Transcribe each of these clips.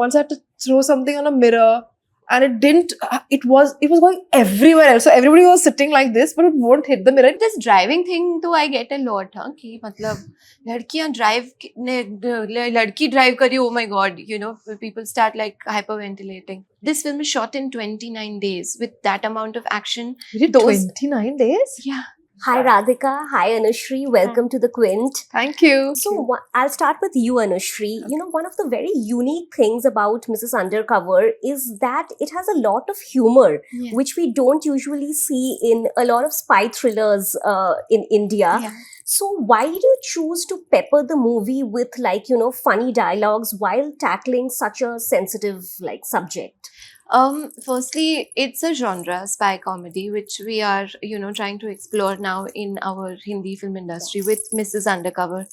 Once I had to throw something on a mirror, and it didn't. It was going everywhere else. So everybody was sitting like this, but it won't hit the mirror. This driving thing तो I get a lot, huh? कि मतलब लड़कियां drive लड़की drive करी, oh my god, you know, people start like hyperventilating. This film is shot in 29 days with that amount of action. You did 29 days? Yeah. Hi Radhika, hi Anushree, welcome to the Quint. Thank you. So I'll start with you, Anushree. You know, one of the very unique things about Mrs. Undercover is that it has a lot of humor, which we don't usually see in a lot of spy thrillers in India. Yeah. So why did you choose to pepper the movie with funny dialogues while tackling such a sensitive subject? Firstly, it's a genre, spy comedy, which we are, trying to explore now in our Hindi film industry with Mrs. Undercover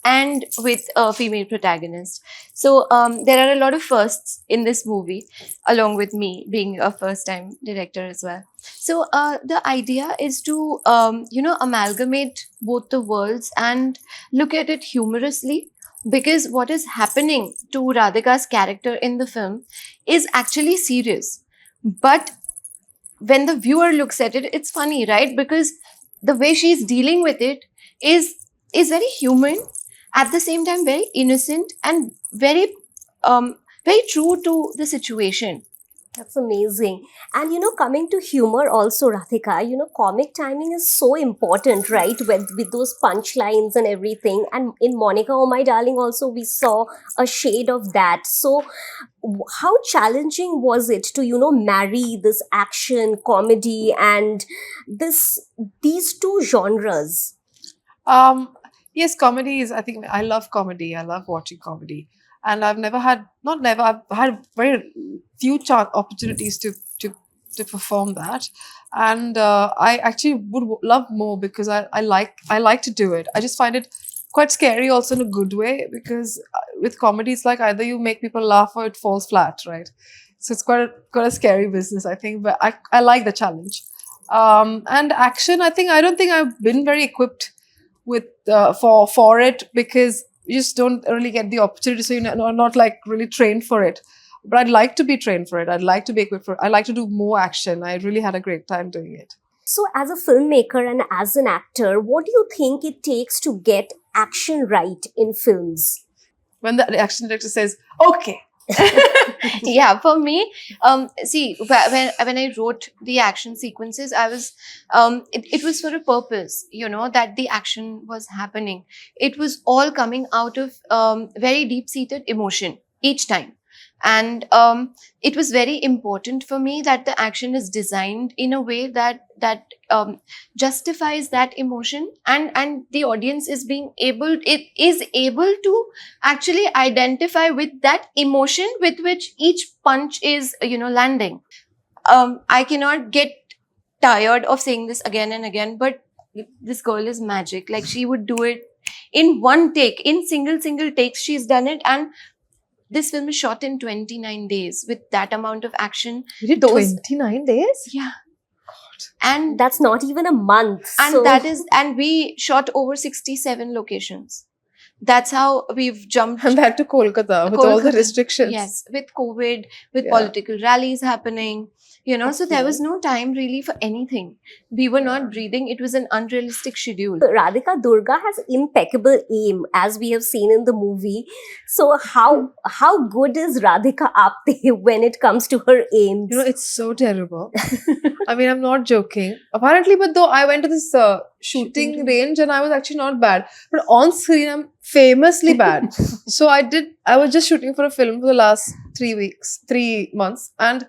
and with a female protagonist. So there are a lot of firsts in this movie, along with me being a first-time director as well. So the idea is to, amalgamate both the worlds and look at it humorously. Because what is happening to Radhika's character in the film is actually serious. But when the viewer looks at it, it's funny, right? Because the way she's dealing with it is very human, at the same time very innocent and very true to the situation. That's amazing. And coming to humor also, Radhika, comic timing is so important, right? With those punchlines and everything. And in Monica, Oh My Darling also, we saw a shade of that. So how challenging was it to, marry this action, comedy and these two genres? Yes, comedy is, I think, I love comedy. I love watching comedy. And I've I've had very few opportunities to perform that. And I actually would love more because I like to do it. I just find it quite scary also in a good way, because with comedy, it's like either you make people laugh or it falls flat, right? So it's quite a scary business, I think, but I like the challenge. And action, I don't think I've been very equipped with for it, because you just don't really get the opportunity, so you're not like really trained for it. But I'd like to be trained for it. I'd like to be equipped for it. I'd like to do more action. I really had a great time doing it. So as a filmmaker and as an actor, what do you think it takes to get action right in films? When the action director says, okay. Yeah, for me, see, when I wrote the action sequences, I was, it was for a purpose, that the action was happening. It was all coming out of very deep-seated emotion each time. And it was very important for me that the action is designed in a way that justifies that emotion, and the audience is able to actually identify with that emotion with which each punch is landing. I cannot get tired of saying this again and again, but this girl is magic. Like, she would do it in one take, in single takes. She's done it. And this film is shot in 29 days with that amount of action. You did 29 days? Yeah. God. And that's not even a month. And and we shot over 67 locations. That's how we've jumped. And back to Kolkata with all the restrictions. Yes, with COVID, with political rallies happening. So there was no time really for anything. We were not breathing. It was an unrealistic schedule. Radhika Durga has impeccable aim, as we have seen in the movie. So how good is Radhika Apte when it comes to her aims? It's so terrible. I'm not joking. Apparently, but though I went to this shooting range and I was actually not bad. But on screen, I'm famously bad. So I was just shooting for a film for the last 3 months, and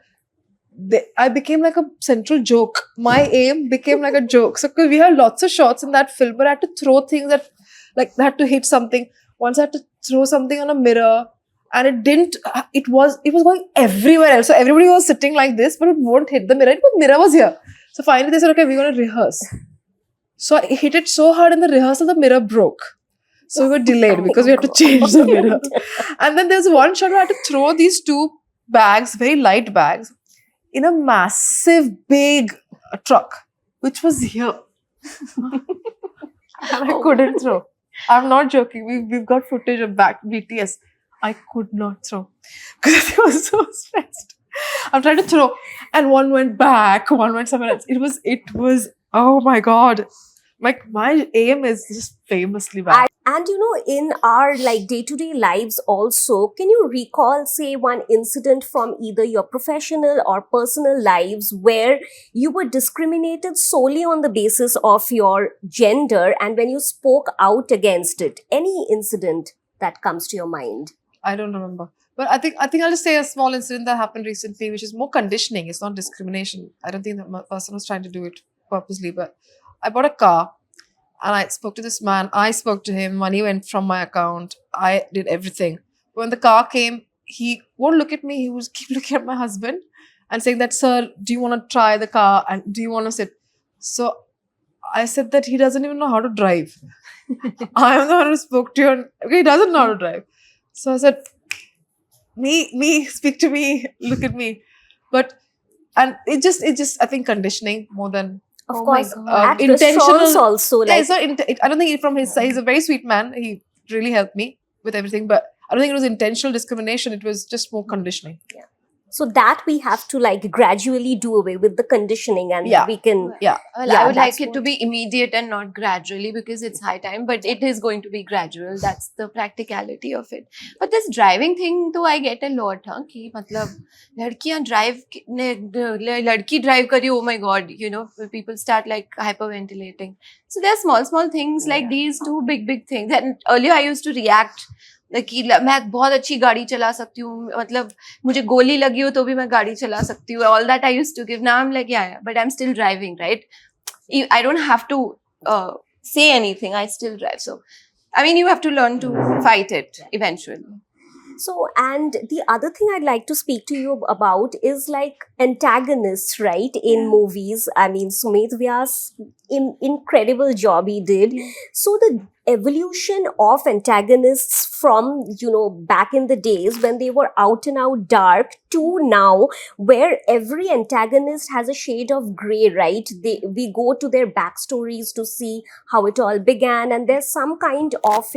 I became like a central joke. My aim became like a joke. So, because we had lots of shots in that film, but I had to throw things that, like, had to hit something. Once I had to throw something on a mirror, and it didn't. It was going everywhere else. So everybody was sitting like this, but it won't hit the mirror. The mirror was here. So finally they said, okay, we're going to rehearse. So I hit it so hard in the rehearsal, the mirror broke. So we were delayed because we had to change the mirror. And then there's one shot where I had to throw these two bags, very light bags, in a massive, big truck, which was here. And I couldn't throw. I'm not joking. We've got footage of back BTS. I could not throw because I was so stressed. I'm trying to throw, and one went back, one went somewhere else. It was. Oh my god! My aim is just famously bad. And in our like day-to-day lives also, can you recall, say, one incident from either your professional or personal lives where you were discriminated solely on the basis of your gender, and when you spoke out against it? Any incident that comes to your mind? I don't remember. But I think I'll just say a small incident that happened recently, which is more conditioning. It's not discrimination. I don't think the person was trying to do it purposely. But I bought a car and I spoke to this man. I spoke to him. Money went from my account. I did everything. When the car came, he won't look at me. He was keep looking at my husband and saying that, "Sir, do you want to try the car and do you want to sit?" So I said that he doesn't even know how to drive. I am the one who spoke to you. And, okay, he doesn't know how to drive. So I said, me, speak to me, look at me. But, and it just, I think conditioning more than, Of Oh my course, God. at intentional. restaurants also, Yeah, like it's not, I don't think from his side, he's a very sweet man. He really helped me with everything. But I don't think it was intentional discrimination. It was just more conditioning. so that we have to like gradually do away with the conditioning, and Yeah. we can. Yeah. Well, Yeah, I would like that's it to be immediate and not gradually because it's high time, but it is going to be gradual. That's the practicality of it. But this driving thing, though, I get a lot, huh? कि मतलब लड़कियां drive लड़की drive करी, oh my god, people start like hyperventilating. So there are small things like these two big things. And earlier I used to react कि मैं बहुत अच्छी गाड़ी चला सकती हूँ, मतलब मुझे गोली लगी हो तो भी मैं गाड़ी चला सकती हूँ. All that I used to give. Now I'm like, yeah, but I'm still driving, right? I don't have to say anything. I still drive. So, I mean, you have to learn to fight it eventually. So, and the other thing I'd like to speak to you about is like antagonists, right? In movies. I mean, Sumit Vyas, incredible job he did. So, the evolution of antagonists from, back in the days when they were out and out dark to now, where every antagonist has a shade of gray, right? We go to their backstories to see how it all began, and there's some kind of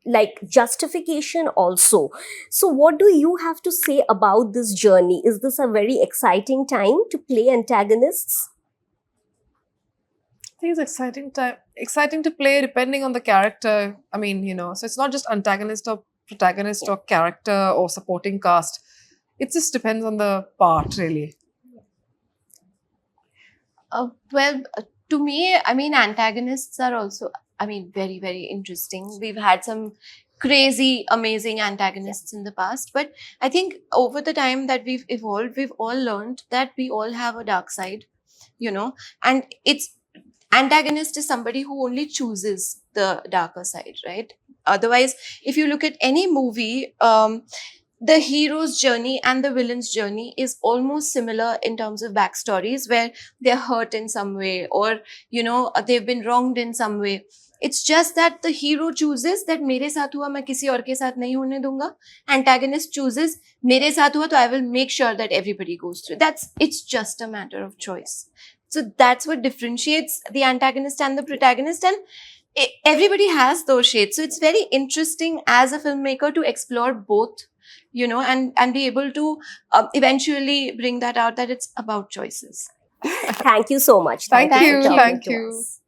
like justification also. So what do you have to say about this journey? Is this a very exciting time to play antagonists? I think it's exciting to play depending on the character. I mean, so it's not just antagonist or protagonist or character or supporting cast. It just depends on the part, really. Well, to me, I mean, antagonists are also, very, very interesting. We've had some crazy, amazing antagonists in the past, but I think over the time that we've evolved, we've all learned that we all have a dark side, and antagonist is somebody who only chooses the darker side, right? Otherwise, if you look at any movie, the hero's journey and the villain's journey is almost similar in terms of backstories, where they're hurt in some way, or they've been wronged in some way. It's just that the hero chooses that मेरे साथ हुआ मैं किसी और के साथ नहीं होने दूंगा. Antagonist chooses मेरे साथ हुआ तो I will make sure that everybody goes through. It's just a matter of choice. So that's what differentiates the antagonist and the protagonist, and everybody has those shades. So it's very interesting as a filmmaker to explore both, and be able to eventually bring that out, that it's about choices. Thank you so much. Thank for you. talking Thank to you. us.